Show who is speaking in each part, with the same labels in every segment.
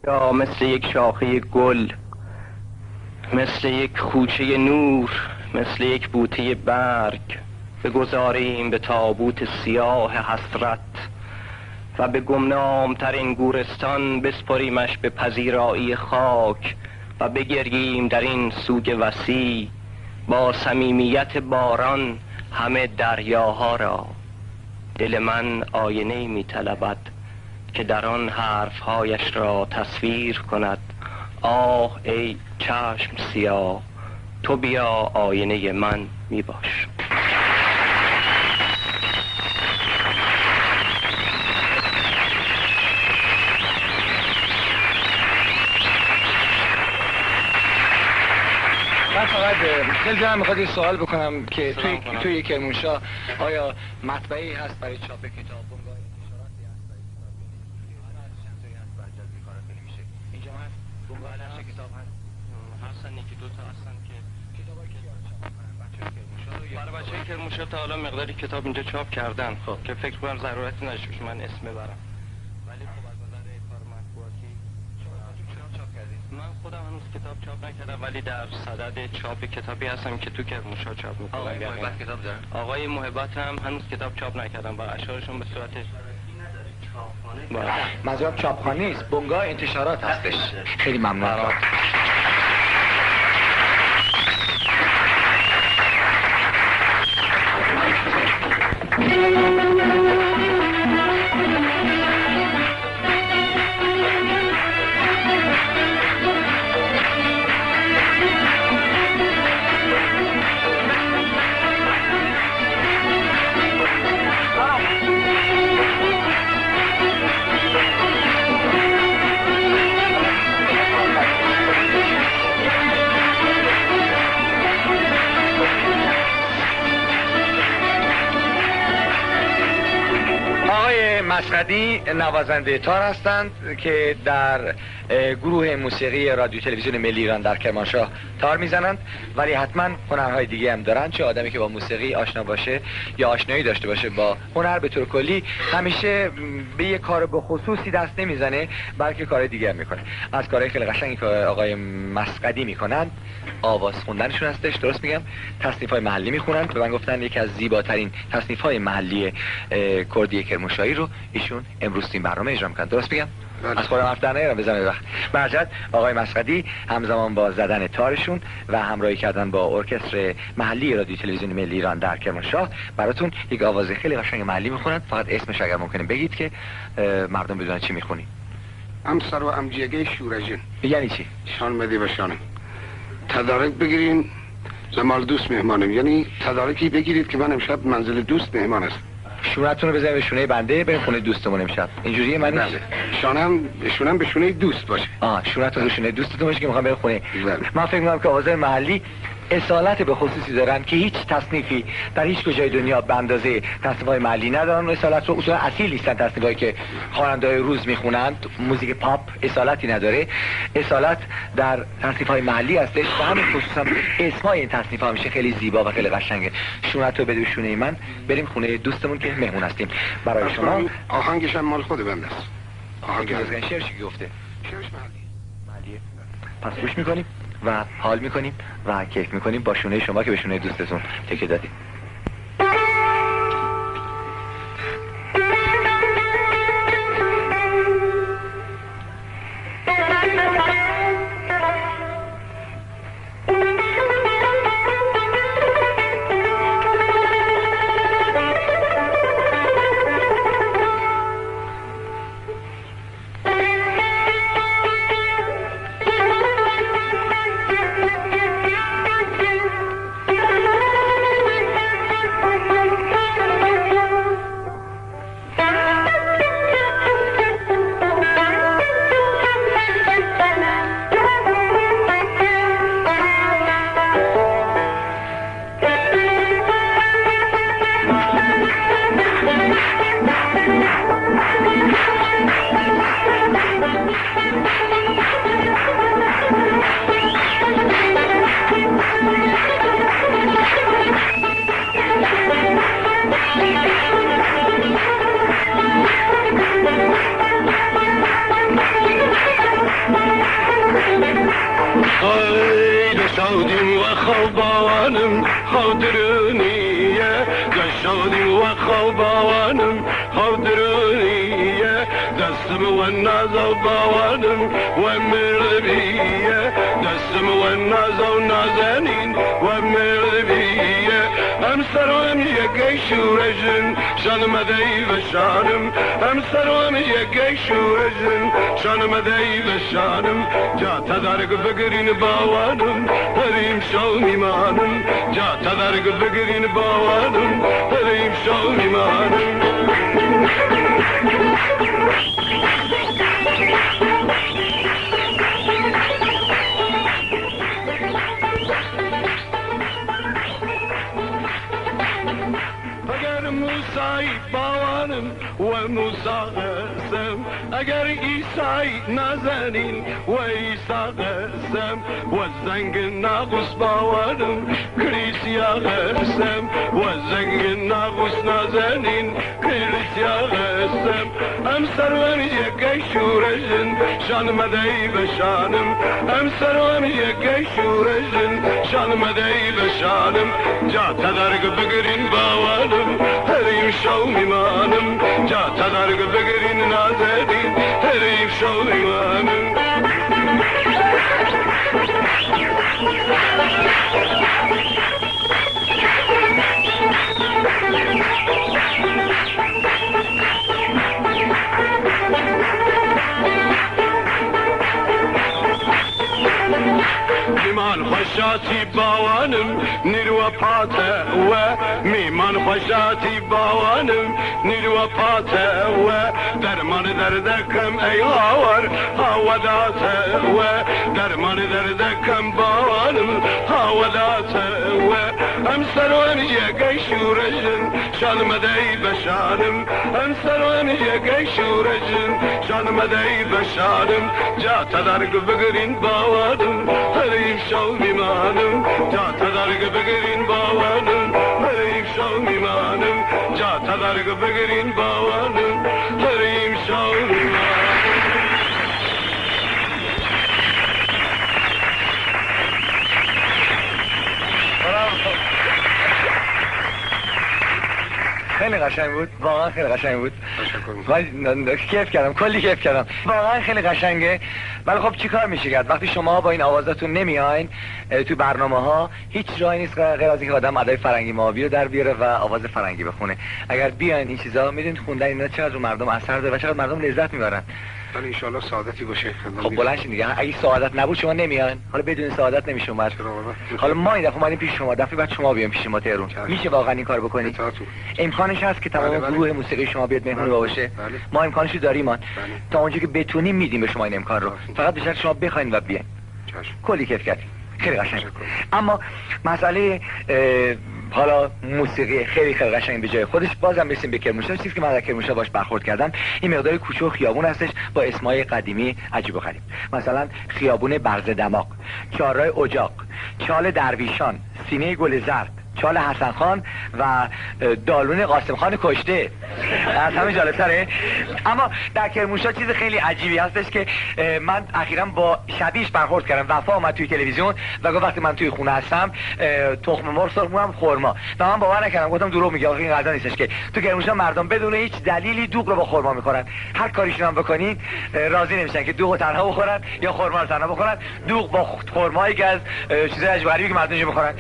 Speaker 1: یا مثل یک شاخه گل، مثل یک خوشه نور، مثل یک بوته برگ بگذاریم به تابوت سیاه حسرت و به گمنام ترین گورستان بسپریمش به پذیرایی خاک و بگرییم در این سوگ وسیع با صمیمیت باران همه دریاها را. دل من آینه می طلبد که در آن حرفهایش را تصویر کند. آه ای چشم سیاه، تو بیا آینه من می باش.
Speaker 2: من فقط دلم میخواد یه سوال بکنم که توی کرمانشاه آیا مطبعی هست برای چاپ کتاب؟ بنگاه انتشاراتی هست برای کتاب؟ چند تایی هست برای جذب کارا خیلی میشه. اینجا هست بنگاه نشر کتاب
Speaker 1: هستن یکی دو تا هستن که
Speaker 2: کتابایی که چاپ میکنن بچه‌های کرمانشاه رو.
Speaker 1: برای بچه‌های کرمانشاه تا حالا مقداری کتاب اینجا چاپ کردن.
Speaker 2: خب
Speaker 1: که فکر کنم ضرورتی نشه من اسم ببرم. ولی خب از نظر کار مطبوعاتی
Speaker 2: چاپ کردید؟
Speaker 1: من خودم هنوز کتاب چاپ نکردم ولی در صدد چاپ کتابی هستم که تو کرمانشاه چاپ می‌کنم.
Speaker 2: آقای محبت کتاب دارن؟
Speaker 1: آقای محبت هم هنوز کتاب چاپ نکردم و اشعارشون به صورت
Speaker 2: منظورم چاپخانه است، بنگاه انتشارات هستش. خیلی ممنون. مسعدی نوازنده تار هستند که در گروه موسیقی رادیو تلویزیون ملی ایران در کرمانشاه تار میزنند، ولی حتما هنرهای دیگه هم دارن. چه آدمی که با موسیقی آشنا باشه یا آشنایی داشته باشه با هنر به طور کلی همیشه به یه کار به خصوصی دست نمیزنه بلکه کار دیگه هم میکنه. از کارهای خیلی قشنگی که آقای مسعدی میکنند آواز خوندنشون هستش. درست میگم؟ تصنیف‌های محلی میخونند. به من گفتن یکی از زیباترین تصنیف‌های محلی کردی کرمانشاهی رو ایشون امروز این برنامه اجرا میکنن. درست میگم؟ از خودم حرف در نیارم بزنم وقت. برجت آقای مسعدی همزمان با زدن تارشون و همراهی کردن با ارکستر محلی رادیو تلویزیون ملی ایران در کرمانشاه براتون یک آواز خیلی قشنگ محلی میخونن. فقط اسمش اگر ممکنه بگید که مردم بدونن چی میخونی.
Speaker 3: امسر و امجیگه شورجین.
Speaker 2: یعنی چی؟
Speaker 3: شان مدی و شانم. تدارک بگیرین زمال دوست مهمانم، یعنی تدارکی بگیرید که من امشب منزل دوست مهمان است.
Speaker 2: شونتون رو بزنید به شونه بنده بریم خونه دوستمون امشب. اینجوریه من نیست.
Speaker 3: شونم به شونه دوست باشه.
Speaker 2: شونتون به شونه دوستتون باشه که میخوام بریم خونه.
Speaker 3: بله.
Speaker 2: من فکر می‌کنم که آوازهای محلی اصالت به خصوصی دارن که هیچ تصنیفی در هیچ کجای دنیا به اندازه تصنیف‌های محلی ندارن. اصالت رو اصولا اصیل نیستن. تصنیفایی که خواننده‌های روز میخونند موزیک پاپ اصالتی نداره. اصالت در تصنیف‌های محلی هستش و همین خصوصا اسمای این تصنیف‌ها همیشه خیلی زیبا و خیلی قشنگه. شونت رو بده شونه من بریم خونه دوستمون که مهمون هستیم. برای شما
Speaker 3: آهنگش هم مال خود بنده است.
Speaker 2: آهنگ از شعرش کی گفته؟
Speaker 3: شعرش محلیه.
Speaker 2: پس گوش میکنیم و حال میکنیم و کیف میکنیم با شونه شما که به شونه دوستتون تکیه دادید.
Speaker 3: شادیم و خوابانم خاطرانیه شادیم و خوابانم خاطرانیه دستم و نازو باوانم و مردبیه دستم و نازو نازنین و مردبیه هم سرم یکی شورجن شانم دی و شانم هم سرم یکی شورجن شانم دی و شانم جا تدارک بگرین باوانم هریم شو میمانم جا تدارک بگرین باوانم هریم شو میمانم موسای باوانم و موسا قسم اگر ایسای نزنین و ایسا قسم و زنگ ناقص باوانم کلیسیا قسم و زنگ ناقص نزنین کلیسیا قسم هم سرم یکی شورجن شانم دی بشانم هم سرم یکی شورجن شانم دی بشانم جا تدرگ بگرین باوانم هریم شو میمانم جا تدرگ بگرین نازدین هریم شو میمانم میمان خوشاتی باوانم نیرو پاته و میمان خوشاتی باوانم نیرو پاته و درمان دردکم ای هاور هاوداته و درمان دردکم باوانم هاوداته و هم سرم یکی شورجن شانم دی بشانم هم سرم یکی شورجن شانم دی بشانم جا تدرگ بگرین باوانم هریم شو میمانم جا تدرگ بگرین باوانم هریم شو میمانم جا تدرگ بگرین باوانم هریم شو میمانم
Speaker 2: خیلی قشنگ بود، واقعا خیلی قشنگ بود. من کیف کردم، کلی کیف کردم، واقعا خیلی قشنگه. ولی خب چیکار میشه کرد وقتی شما با این آوازاتون نمیاین تو برنامه‌ها؟ هیچ راهی نیست غیر از اینکه آدم ادای فرنگی ماوی رو در بیاره و آواز فرنگی بخونه. اگر بیاین این چیزا میدونید خوندن اینا چقدر رو مردم اثر داره و چقدر مردم لذت میبرن.
Speaker 3: ولی ان شاءالله سعادتی باشه.
Speaker 2: خب بلند شین دیگه. اگه سعادت نبود شما نمیاین. حالا بدون سعادت نمیشه اومد. حالا ما این دفعه اومدیم پیش شما، دفعه بعد شما بیاین پیش ما تهران. میشه واقعا این کارو بکنید؟ امکانش هست که تمام گروه موسیقی شما بیاد مهمون باشه؟ ما امکانش رو داریم. تا اونجا که بتونیم میدیم به شما این امکان رو. فقط به شرط شما بخواید و بیاین. کلی کیف کردیم. خیلی قشنگ. اما مسئله حالا موسیقی خیلی خیلی قشنگ به جای خودش. بازم برسیم به کرمانشاه. چیزی که من در کرمانشاه باش برخورد کردم این مقدار کوچه و خیابون هستش با اسمای قدیمی عجیب و غریب. مثلا خیابون برز دماغ، چهارراه اجاق، چال درویشان، سینه گل زرد، چال حسن خان و دالون قاسم خان کشته. از همه جالب‌تره. اما در کرمانشاه چیز خیلی عجیبی هستش که من اخیراً با شبیهش برخورد کردم. وفا اومد توی تلویزیون و گفت وقتی من توی خونه هستم تخم مرغ سرخ می‌کنم خرما. و من باور نکردم، گفتم دروغ میگه، این قضا نیستش که تو کرمانشاه مردم بدون هیچ دلیلی دوغ رو با خرما می‌خورن. هر کاریشون هم بکنین راضی نمیشن که دوغ تنها بخورن یا خرما رو تنها بخورن. دوغ با خرمایی که از چیزای عجیب غریبی که مردم می‌خورن.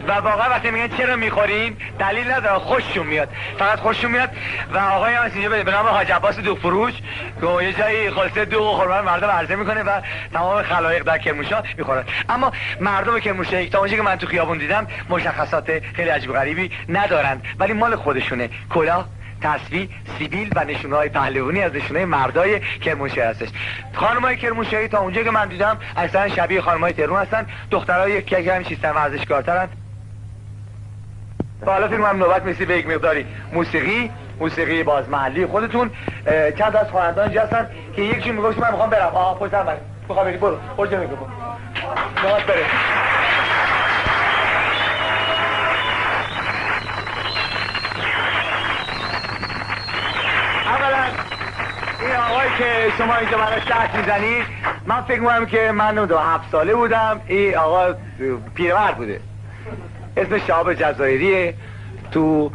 Speaker 2: و واقعا وقتی میگن چرا می‌خورین دلیل نداره، خوششون میاد، فقط خوششون میاد. و آقای هم اینجا به نام حاج عباس دوغ فروش که یه جایی خلاصه دوغ و خرما مردم عرضه میکنه و تمام خلایق در کرمانشاه میخورن. اما مردم کرمانشاه تا اونجایی که من تو خیابون دیدم مشخصات خیلی عجیب غریبی ندارند ولی مال خودشونه. کلاه، تسبیح، سیبیل و نشونه‌های پهلوانی از نشونه‌های مردای کرمانشاه هستش. خانم‌های کرمانشاهی تا اونجایی که من دیدم اصلا شبیه خانم‌های تهران هستن. دخترای یک کمی چیزتر ورزشکارترن. حالا فیلم هم نوبت میسی به یک مقداری موسیقی باز محلی خودتون. چند از خوانندگان اینجا هستن که یکیشون میگه من میخوام برم. پشت من میخوام بری، برو اونجا میگه برو نوبت بره. اولا این آقایی که شما اینجا براش دست میزنید، من فکر میکنم که من 7 ساله بودم، این آقا پیرمرد بوده، اسم شهاب جزایریه. تو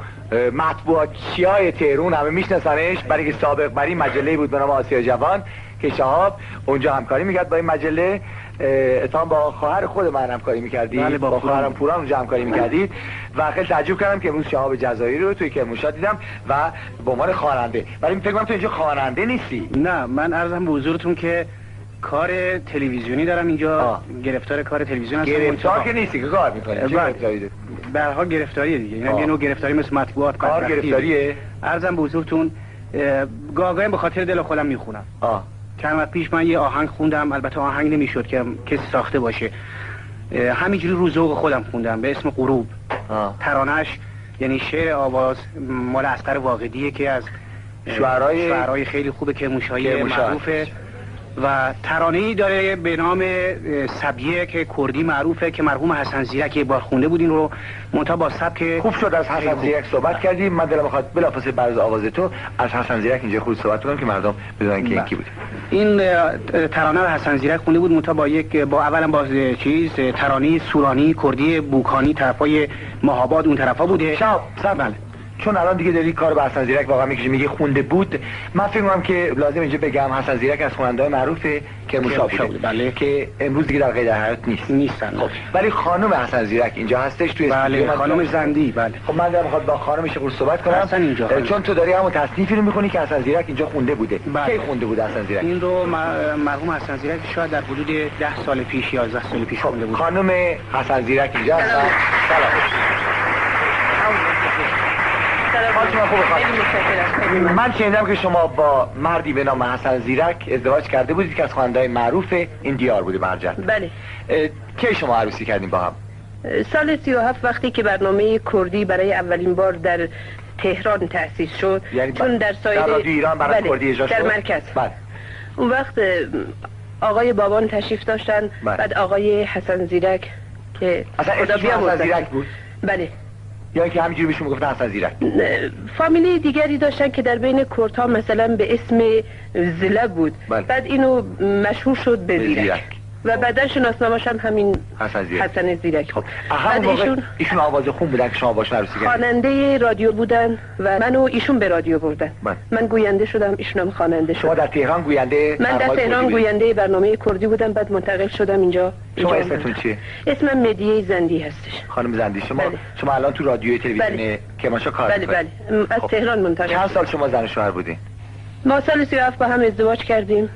Speaker 2: مطبوعاتچیای تهران همه میشناسنش، برای که سابق بری مجله بود به نام آسیا جوان که شهاب اونجا همکاری میکرد با این مجله. اتفاقا با خواهر خود من همکاری میکردید.
Speaker 4: بله
Speaker 2: با خواهرم پوران اونجا همکاری میکردید و خیلی تعجب کردم که امروز شهاب جزایری رو توی کرمانشاه دیدم و به عنوان خواننده. ولی فکر کنم تو اینجا خواننده نیستی.
Speaker 4: نه، من عرضم به حضورتون که کار تلویزیونی دارم اینجا. گرفتار کار تلویزیون هستم.
Speaker 2: گرفتار که نیستی، که کار میکنی؟ چه گرفتاری داری؟
Speaker 4: به هر حال گرفتاریه دیگه. یعنی یه نوع گرفتاری مثل مطبوعات
Speaker 2: کار گرفتاریه.
Speaker 4: عرضم به حضورتون گاهی به خاطر دل خودم میخونم. چند وقت پیش من یه آهنگ خوندم، البته آهنگ نمیشد که کسی ساخته باشه، همینجوری رو ذوق خودم خوندم به اسم غروب. ترانه‌اش یعنی شعر آواز مال اصغر واقدیه که از شعرهای خیلی خوب کرمانشاهی معروفه و ترانه‌ای داره به نام سبیه که کردی معروفه که مرحوم حسن زیرک یه بار خونده بود این رو، منتها با سبک
Speaker 2: خوب شد. از حسن زیرک صحبت کردیم. من دلم می‌خواد بلافاصله بعد از آواز تو از حسن زیرک اینجا خود صحبت کنم که مردم بدونن که این کی بود.
Speaker 4: این ترانه رو حسن زیرک خونده بود، منتها با اولا با ترانه سورانی کردی بوکانی طرفای مهاباد اون طرفا بوده.
Speaker 2: بله. چون الان دیگه داری کار با حسن زیرک واقعا میگه خونده بود، من فکر می‌کنم که لازم اینجا بگم حسن زیرک از خواننده‌های معروف کرمانشاه بوده.
Speaker 4: بله.
Speaker 2: که امروز دیگه در قید حیات نیستن. خب ولی خانم حسن زیرک اینجا هستش توی
Speaker 4: استودیو. بله، خانم زندی. بله.
Speaker 2: خب من دارم می‌خواد با خانمش قرار صحبت کنم.
Speaker 4: اینجا
Speaker 2: چون تو داری همون تصنیفی رو می‌کنی که حسن زیرک اینجا خونده بوده. کی خونده بود حسن زیرک؟
Speaker 4: این رو مرحوم حسن زیرک شاید در حدود 10 سال پیش 11 سال پیش خونده بود.
Speaker 2: خانم حسن زیرک اینجا هست. سلام. من شنیدم که شما با مردی به نام حسن زیرک ازدواج کرده بودید که از خواننده‌های معروف این دیار بوده برجت.
Speaker 5: بله.
Speaker 2: کی شما عروسی کردین با هم؟
Speaker 5: سال 37 وقتی که برنامه کردی برای اولین بار در تهران تأسیس شد.
Speaker 2: یعنی
Speaker 5: چون در سایر
Speaker 2: رادیو ایران برای کردی اجرا شد
Speaker 5: در مرکز.
Speaker 2: بله.
Speaker 5: اون وقت آقای بابان تشریف داشتن.
Speaker 2: بله.
Speaker 5: بعد آقای حسن زیرک که
Speaker 2: اصلا اسمش حسن زیرک بود؟
Speaker 5: بله.
Speaker 2: یا که همینجوری بهشون میگفتن حسن زیرک؟
Speaker 5: فامیلی دیگری داشتن که در بین کردها مثلا به اسم زله بود.
Speaker 2: بله.
Speaker 5: بعد اینو مشهور شد به زیرک و بعدا شناسنامه‌اش هم همین حسن زیرک.
Speaker 2: خب ایشون آواز خون بودن که شما باشون عروسی کردید؟
Speaker 5: خواننده رادیو بودن و منو ایشون به رادیو بردن.
Speaker 2: من
Speaker 5: گوینده شدم، ایشون هم خواننده شد.
Speaker 2: شما در تهران گوینده؟
Speaker 5: من در تهران گوینده برنامه کردی بودم، بعد منتقل شدم اینجا.
Speaker 2: شما اسمتون چیه؟
Speaker 5: اسمم مدیه زندی هستش.
Speaker 2: خانم زندی. شما الان تو رادیوی تلویزیون کرمانشاه کار می‌کنید؟
Speaker 5: بله. از تهران منتقل.
Speaker 2: چند سال شما زن و شوهر بودین؟
Speaker 5: ما سال 37 با هم ازدواج کردیم.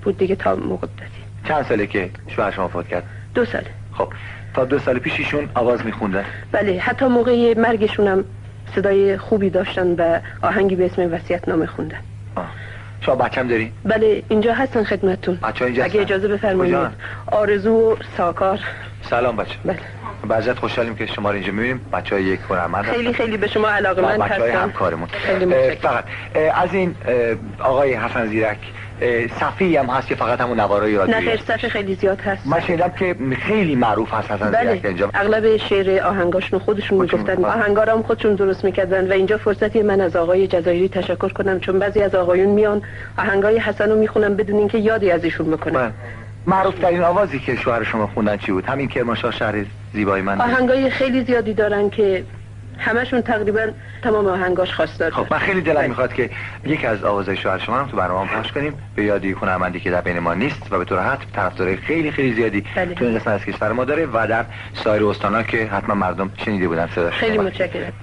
Speaker 5: بود دیگه تا مدتی.
Speaker 2: چند ساله که شوهر شما فوت کرد؟
Speaker 5: 2 ساله.
Speaker 2: خب تا 2 سال پیش ایشون آواز میخوندن؟
Speaker 5: بله، حتی موقع مرگشون هم صدای خوبی داشتن و آهنگی به اسم وصیت‌نامه خوندن.
Speaker 2: شما بچه‌م داری؟
Speaker 5: بله، اینجا هستن خدمتتون.
Speaker 2: بچه‌ها اینجا
Speaker 5: اگه اجازه بفرمایید. آرزو و ساکار.
Speaker 2: سلام بچه.
Speaker 5: بله.
Speaker 2: بعضیت خوشحالیم که شما رو اینجا می‌بینیم. بچه‌های یک هنرمند
Speaker 5: خیلی خیلی به شما علاقه‌مند هستم.
Speaker 2: بچه‌های همکارمون. فقط از این آقای حسن زیرک صفی هم هست که فقط همون نوارای رادیویی؟
Speaker 5: نه، صفحه خیلی زیاد هست.
Speaker 2: من شنیدم که خیلی معروف هست حسن زیرک اینجا.
Speaker 5: اغلب شعر آهنگاشون خودشون میگفتن، آهنگارا هم خودشون درست میکردن و اینجا فرصتی من از آقای جزایری تشکر کنم، چون بعضی از آقایون میان آهنگای حسن رو میخونن بدون اینکه یادی از ایشون بکنن.
Speaker 2: معروف ترین آوازی که شوهر شما خوندن چی بود؟ همین کرمانشاه شهر زیبای من.
Speaker 5: آهنگای خیلی زیادی دارن که همشون تقریبا تمام آهنگاش خواستار.
Speaker 2: خب من خیلی دلم میخواد که یکی از آوازهای شوهر شما هم تو برنامه پخش کنیم به یاد یک هنرمندی که در بین ما نیست و به طور حتم طرفدارای خیلی خیلی زیادی تو این قسمت از کشور ما داره و در سایر استان‌ها که حتما مردم شنیده بودن صداش.
Speaker 5: خیلی متشکرم.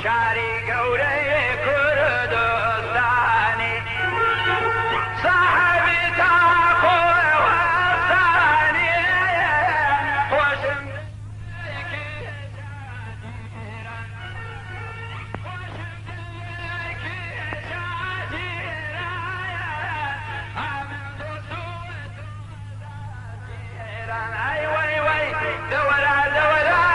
Speaker 6: شعری گوره کردستانی صاحبی تاخو وستانی خوشم ای وای وای دورا دورا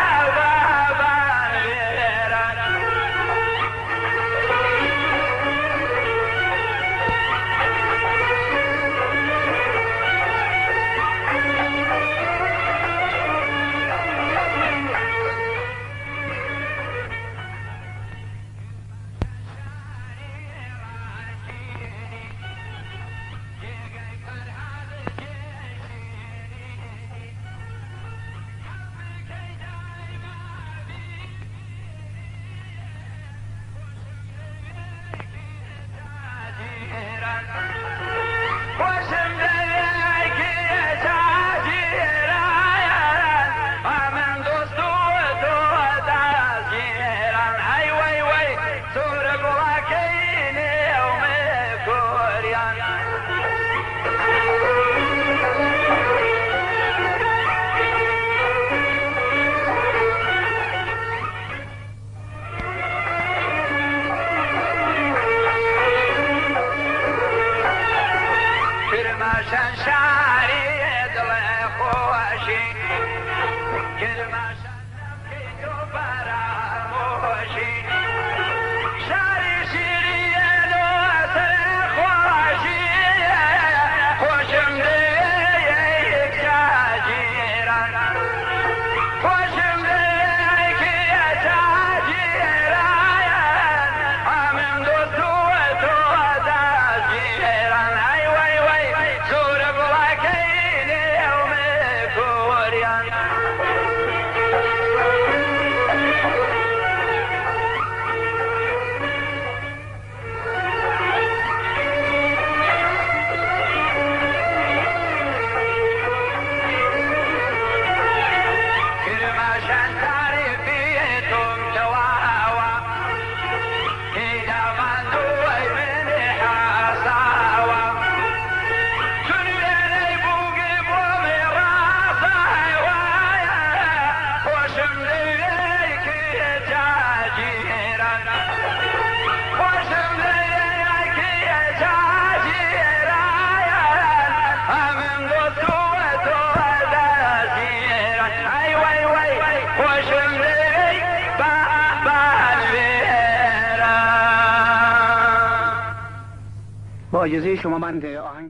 Speaker 4: با اجازه شما من آهنگ